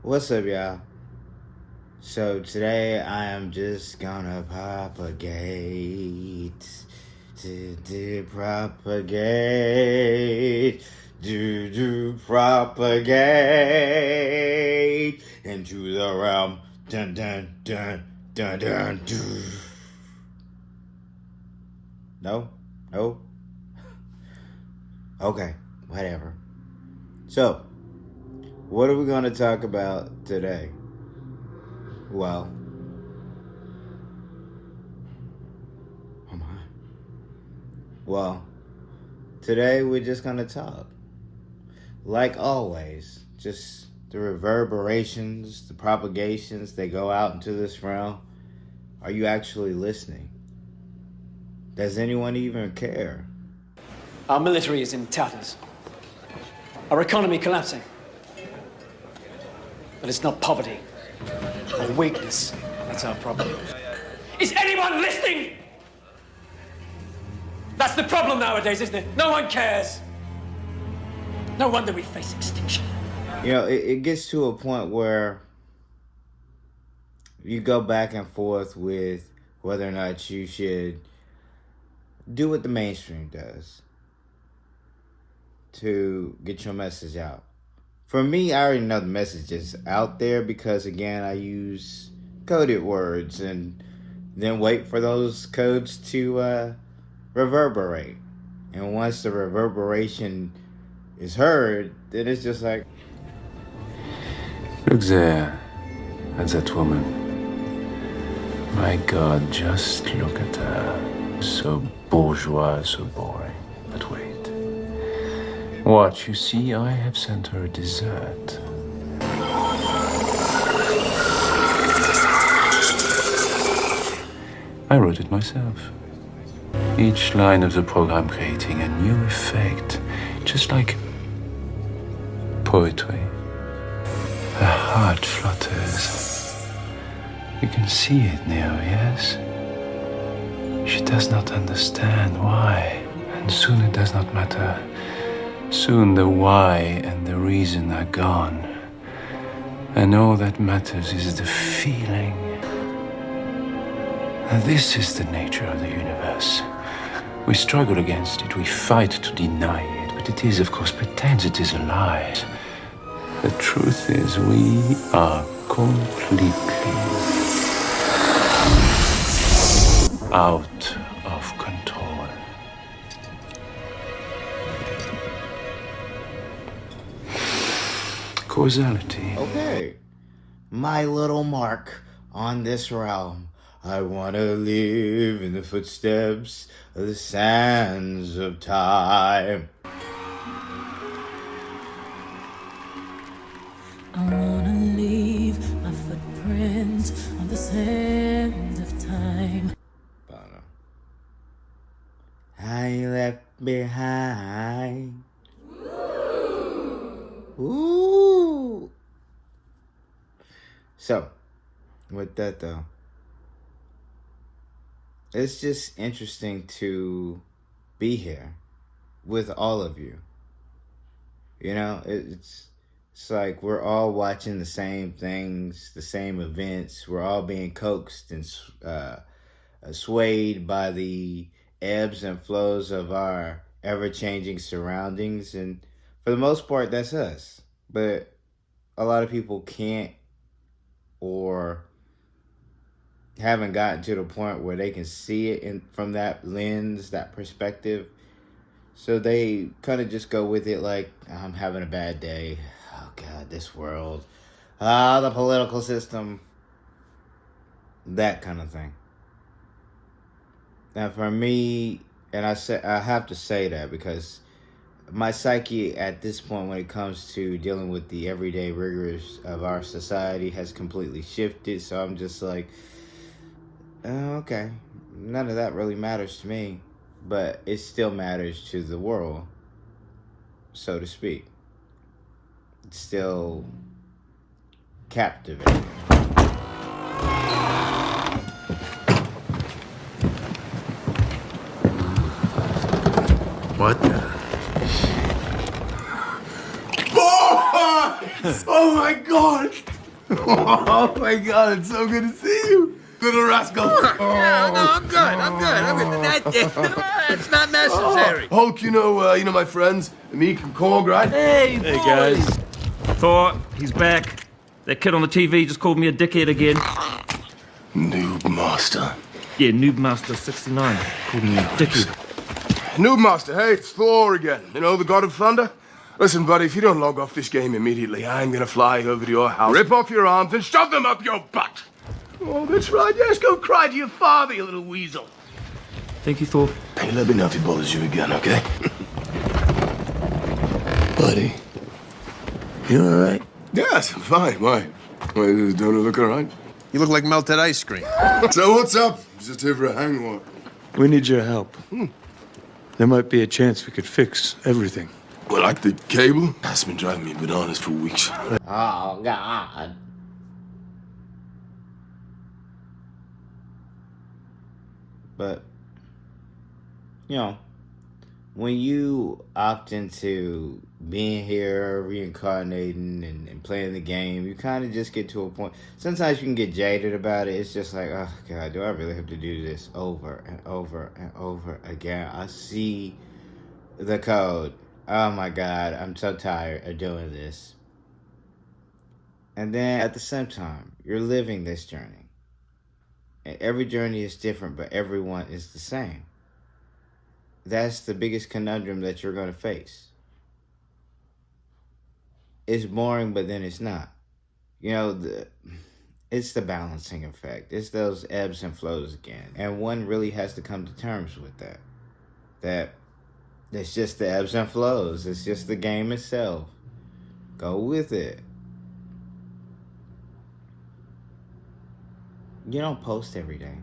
What's up, y'all? So today I am just gonna propagate, propagate, propagate into the realm. Dun dun dun dun dun dun. No, no. Okay, whatever. So, what are we gonna talk about today? Well, oh my. Well, today we're just gonna talk. Like always, just the reverberations, the propagations that go out into this realm. Are you actually listening? Does anyone even care? Our military is in tatters. Our economy collapsing. But it's not poverty or weakness that's our problem. Is anyone listening? That's the problem nowadays, isn't it? No one cares. No wonder we face extinction. You know, it gets to a point where you go back and forth with whether or not you should do what the mainstream does to get your message out. For me, I already know the message is out there because, again, I use coded words and then wait for those codes to reverberate. And once the reverberation is heard, then it's just like... Look there, at that woman. My God, just look at her. So bourgeois, so boring. But wait. What, you see, I have sent her a dessert. I wrote it myself. Each line of the program creating a new effect, just like poetry. Her heart flutters. You can see it now, yes? She does not understand why, and soon it does not matter. Soon the why and the reason are gone, and all that matters is the feeling. And this is the nature of the universe. We struggle against it, we fight to deny it, but it is, of course, pretends it is a lie. The truth is, we are completely out of control. Causality. Okay, my little mark on this realm. I want to live in the footsteps of the sands of time. I wanna leave my footprints on the sand of time. I left behind. Ooh. So, with that though, it's just interesting to be here with all of you. You know, it's like we're all watching the same things, the same events. We're all being coaxed and swayed by the ebbs and flows of our ever-changing surroundings. And for the most part, that's us. But a lot of people can't or haven't gotten to the point where they can see it from that lens, that perspective. So they kind of just go with it like, I'm having a bad day. Oh, God, this world. The political system. That kind of thing. Now, for me, and I have to say that because my psyche at this point when it comes to dealing with the everyday rigors of our society has completely shifted. So I'm just like, okay, none of that really matters to me, but it still matters to the world, so to speak. It's still captivating. What the? guys! Oh my god! Oh my god, it's so good to see you, little rascal. Yeah, no, I'm good. It's not necessary. Hulk, you know my friends, Meek and Korg, right? Hey, guys. Thor, he's back. That kid on the TV just called me a dickhead again. Noob Master. Yeah, Noob Master 69 called me a dickhead. Noob Master, hey, it's Thor again. You know, the God of Thunder? Listen, buddy, if you don't log off this game immediately, I'm gonna fly over to your house, rip off your arms, and shove them up your butt. Oh, that's right. Yes, go cry to your father, you little weasel. Thank you, Thor. Hey, let me know if he bothers you again, okay? Buddy. You all right? Yes, I'm fine. Why? Why, don't it look all right? You look like melted ice cream. So what's up? Just here for a hangover. We need your help. There might be a chance we could fix everything. Well, like the cable? That's been driving me bananas for weeks. Oh, God. But, you know, when you opt into being here, reincarnating, and playing the game, you kind of just get to a point. Sometimes you can get jaded about it. It's just like, oh, God, do I really have to do this over and over and over again? I see the code. Oh, my God, I'm so tired of doing this. And then at the same time, you're living this journey. And every journey is different, but everyone is the same. That's the biggest conundrum that you're going to face. It's boring, but then it's not. You know, it's the balancing effect. It's those ebbs and flows again. And one really has to come to terms with that. That it's just the ebbs and flows. It's just the game itself. Go with it. You don't post every day.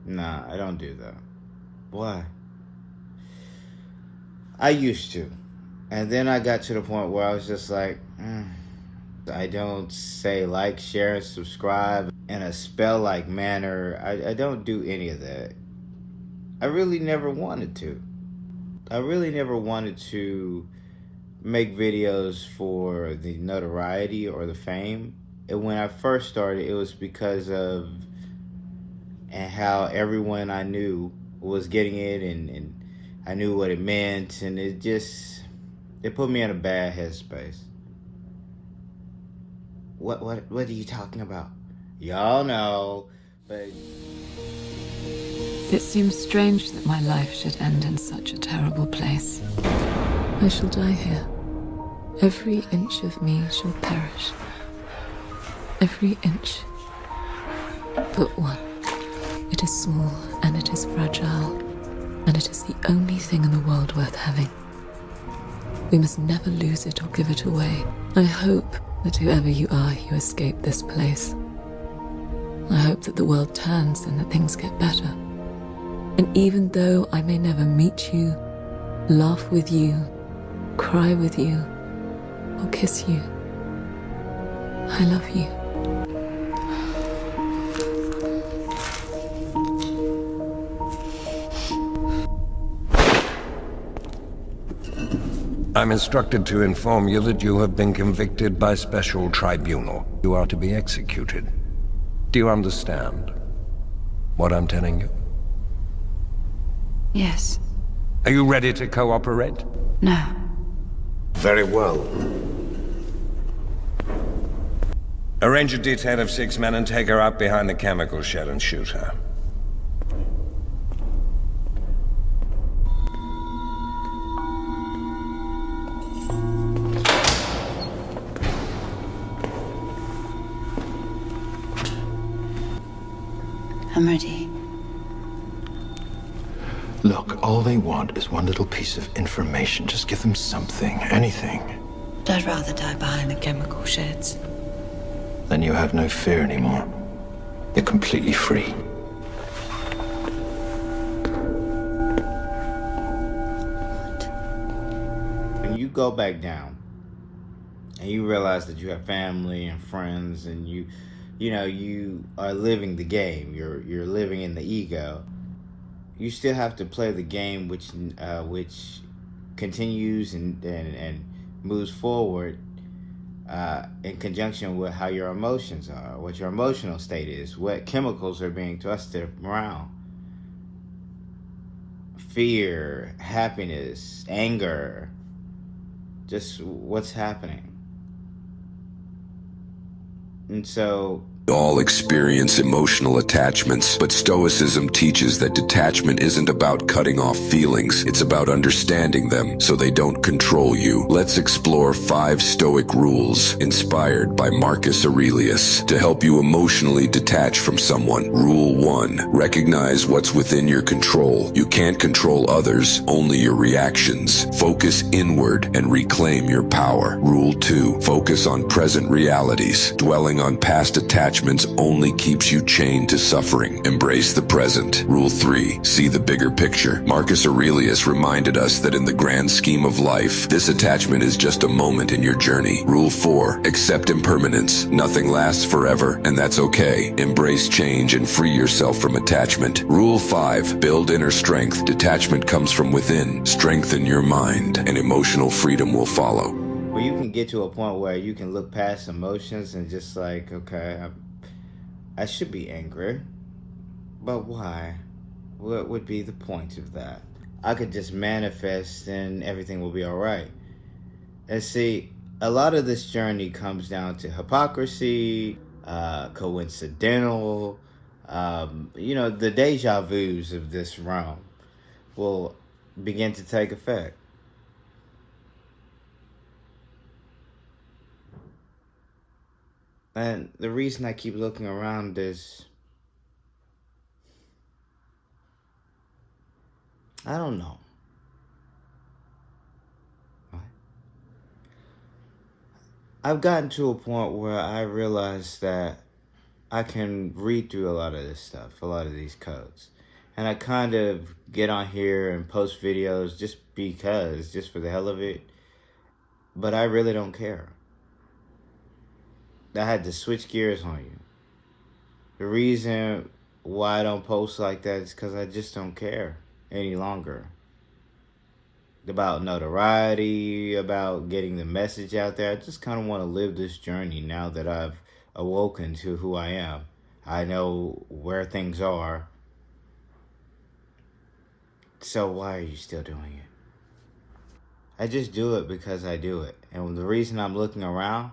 Nah, I don't do that. Why? I used to. And then I got to the point where I was just like, I don't say like, share, and subscribe in a spell-like manner. I don't do any of that. I really never wanted to. I really never wanted to make videos for the notoriety or the fame. And when I first started, it was because of and how everyone I knew was getting it, and I knew what it meant, and it put me in a bad headspace. What are you talking about? Y'all know, but It seems strange that my life should end in such a terrible place. I shall die here. Every inch of me shall perish. Every inch but one. It is small, and it is fragile, and it is the only thing in the world worth having. We must never lose it or give it away. I hope that whoever you are, you escape this place. I hope that the world turns and that things get better. And even though I may never meet you, laugh with you, cry with you, or kiss you, I love you. I'm instructed to inform you that you have been convicted by special tribunal. You are to be executed. Do you understand what I'm telling you? Yes. Are you ready to cooperate? No. Very well. Arrange a detail of 6 men and take her out behind the chemical shed and shoot her. I'm ready. Look, all they want is one little piece of information. Just give them something, anything. I'd rather die behind the chemical sheds. Then you have no fear anymore. You're completely free. when you go back down and you realize that you have family and friends, and you know, you are living the game. You're living in the ego. You still have to play the game, which continues and moves forward. in conjunction with how your emotions are, what your emotional state is, what chemicals are being twisted around. Fear, happiness, anger, just what's happening. And so all experience emotional attachments, but Stoicism teaches that detachment isn't about cutting off feelings, it's about understanding them so they don't control you. Let's explore 5 Stoic rules inspired by Marcus Aurelius to help you emotionally detach from someone. Rule 1. Recognize what's within your control. You can't control others, only your reactions. Focus inward and reclaim your power. Rule 2. Focus on present realities. Dwelling on past attachments only keeps you chained to suffering. Embrace the present. Rule 3. See the bigger picture. Marcus Aurelius reminded us that in the grand scheme of life, this attachment is just a moment in your journey. Rule 4. Accept impermanence. Nothing lasts forever, and that's okay. Embrace change and free yourself from attachment. Rule 5. Build inner strength. Detachment comes from within. Strengthen your mind, and emotional freedom will follow. Well, you can get to a point where you can look past emotions and just like, okay, I should be angry, but why? What would be the point of that? I could just manifest and everything will be all right. And see, a lot of this journey comes down to hypocrisy, coincidental, the deja vus of this realm will begin to take effect. And the reason I keep looking around is, I don't know. I've gotten to a point where I realize that I can read through a lot of this stuff, a lot of these codes. And I kind of get on here and post videos just for the hell of it. But I really don't care. I had to switch gears on you. The reason why I don't post like that is because I just don't care any longer about notoriety, about getting the message out there. I just kind of want to live this journey now that I've awoken to who I am. I know where things are. So why are you still doing it? I just do it because I do it. And the reason I'm looking around,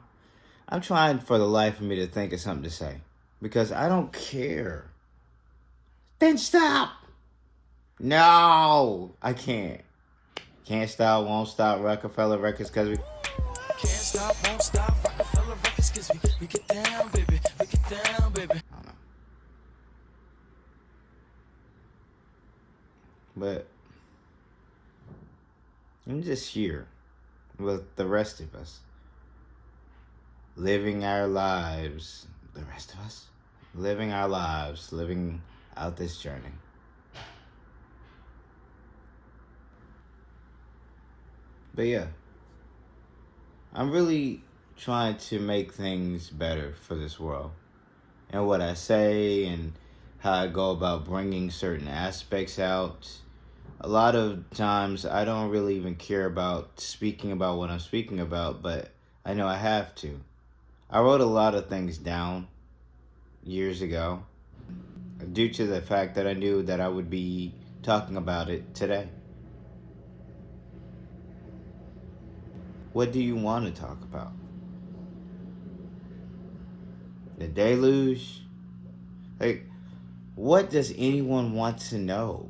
I'm trying for the life of me to think of something to say. Because I don't care. Then stop! No! I can't. Can't stop, won't stop, Rockefeller Records, cause we... Can't stop, won't stop, Rockefeller Records, cause we get down, baby, we get down, baby. I don't know. But I'm just here with the rest of us. Living our lives. The rest of us? Living our lives. Living out this journey. But yeah. I'm really trying to make things better for this world. And what I say and how I go about bringing certain aspects out. A lot of times I don't really even care about speaking about what I'm speaking about, but I know I have to. I wrote a lot of things down years ago due to the fact that I knew that I would be talking about it today. What do you want to talk about? The deluge? Like, what does anyone want to know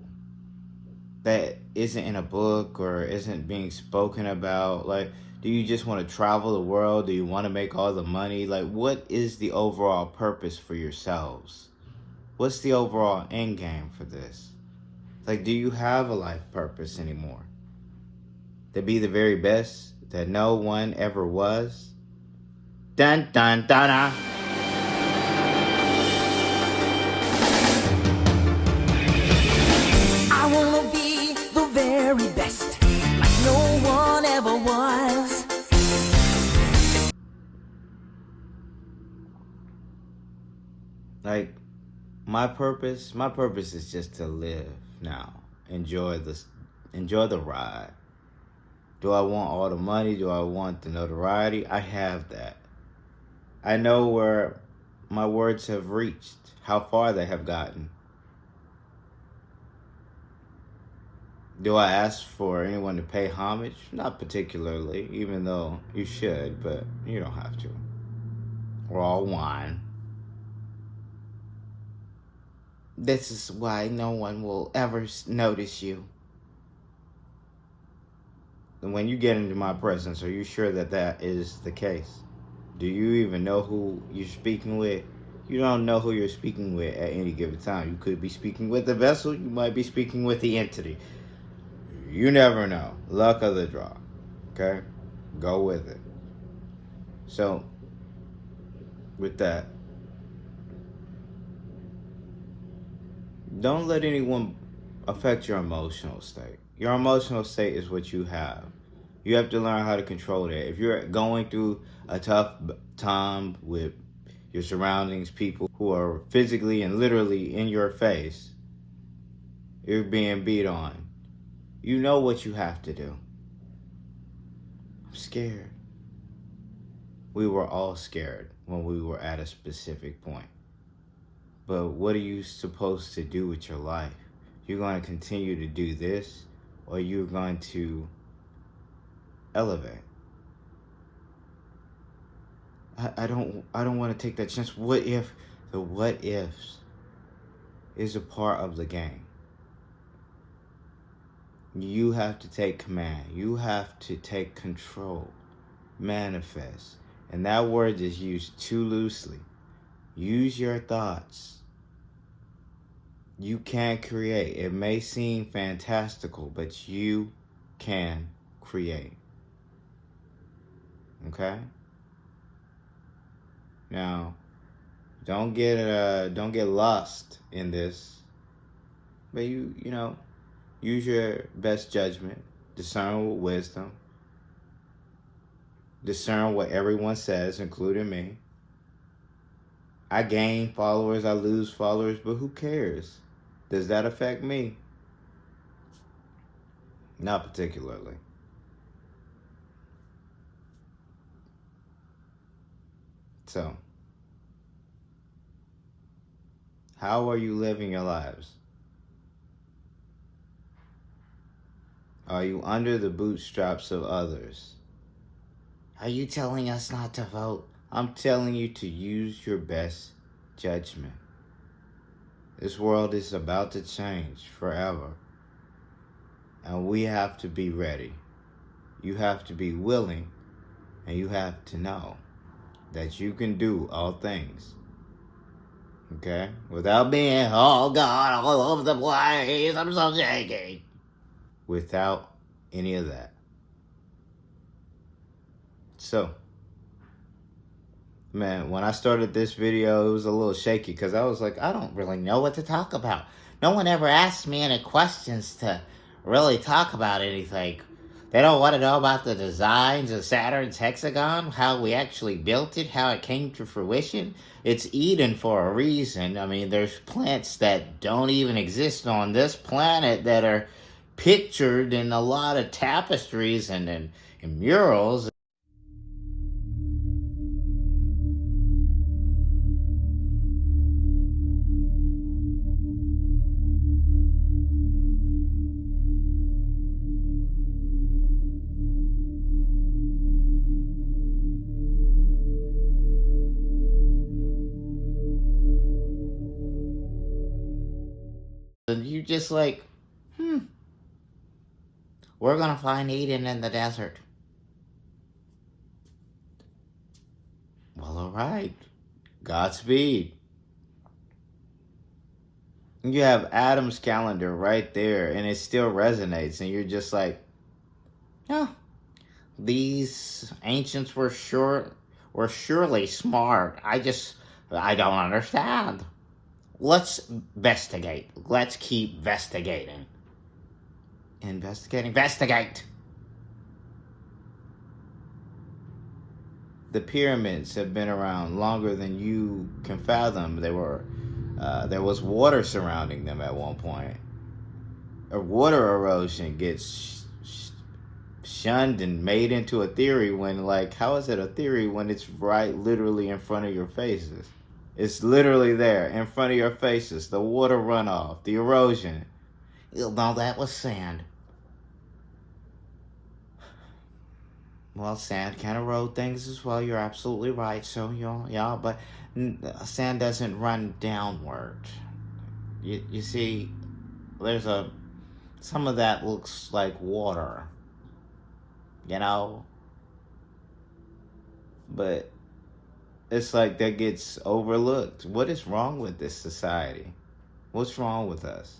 that isn't in a book or isn't being spoken about? Like, do you just want to travel the world? Do you want to make all the money? Like, what is the overall purpose for yourselves? What's the overall end game for this? Like, do you have a life purpose anymore? To be the very best that no one ever was? Dun dun dun dun. I wanna be the very best, like no one ever was. Like, my purpose is just to live now. Enjoy the ride. Do I want all the money? Do I want the notoriety? I have that. I know where my words have reached, how far they have gotten. Do I ask for anyone to pay homage? Not particularly, even though you should, but you don't have to. We're all one. This is why no one will ever notice you. And when you get into my presence, are you sure that that is the case? Do you even know who you're speaking with? You don't know who you're speaking with at any given time. You could be speaking with the vessel. You might be speaking with the entity. You never know. Luck of the draw. Okay? Go with it. So, with that, don't let anyone affect your emotional state. Your emotional state is what you have. You have to learn how to control that. If you're going through a tough time with your surroundings, people who are physically and literally in your face, you're being beat on. You know what you have to do. I'm scared. We were all scared when we were at a specific point. But what are you supposed to do with your life? You're going to continue to do this, or you're going to elevate. I don't want to take that chance. What if? The what ifs is a part of the game. You have to take command. You have to take control. Manifest. And that word is used too loosely. Use your thoughts. You can create. It may seem fantastical, but you can create. Okay? Now, don't get lost in this. But you know, use your best judgment. Discern with wisdom. Discern what everyone says, including me. I gain followers, I lose followers, but who cares? Does that affect me? Not particularly. So, how are you living your lives? Are you under the bootstraps of others? Are you telling us not to vote? I'm telling you to use your best judgment. This world is about to change forever. And we have to be ready. You have to be willing, and you have to know that you can do all things. Okay? Without being, oh God, all over the place, I'm so shaky. Without any of that. So, man, when I started this video, it was a little shaky because I was like, I don't really know what to talk about. No one ever asked me any questions to really talk about anything. They don't want to know about the designs of Saturn's hexagon, how we actually built it, how it came to fruition. It's Eden for a reason. I mean, there's plants that don't even exist on this planet that are pictured in a lot of tapestries and murals. And you just like, we're gonna find Eden in the desert. Well, all right. Godspeed. You have Adam's calendar right there, and it still resonates, and you're just like, yeah, these ancients were surely smart. I don't understand. Let's investigate. Let's keep investigating. Investigate. The pyramids have been around longer than you can fathom. There was water surrounding them at one point. Water erosion gets shunned and made into a theory when, like, how is it a theory when it's right literally in front of your faces? It's literally there in front of your faces. The water runoff, the erosion. No, that was sand. Well, sand can erode things as well. You're absolutely right. So, yeah, but sand doesn't run downward. You see, some of that looks like water. You know? But it's like that gets overlooked. What is wrong with this society? What's wrong with us?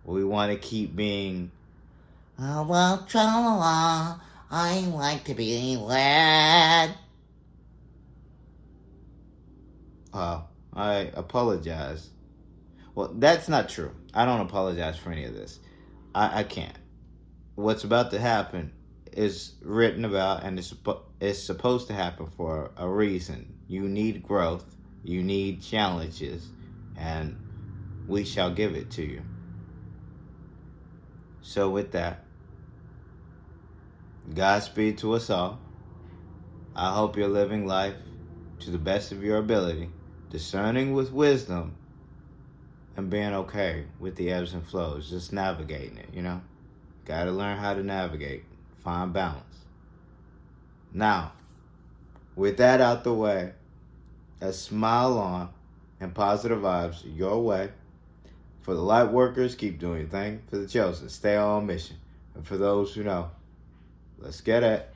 We want to keep being, well, tra-la-la, I like to be led. I apologize. Well, that's not true. I don't apologize for any of this. I can't. What's about to happen is written about, and it's supposed to happen for a reason. You need growth. You need challenges. And we shall give it to you. So with that, Godspeed to us all. I hope you're living life to the best of your ability, discerning with wisdom, and being okay with the ebbs and flows, just navigating it, you know? Gotta learn how to navigate, find balance. Now, with that out the way, a smile on and positive vibes your way. For the light workers, keep doing your thing. For the chosen, stay on mission. And for those who know, let's get it.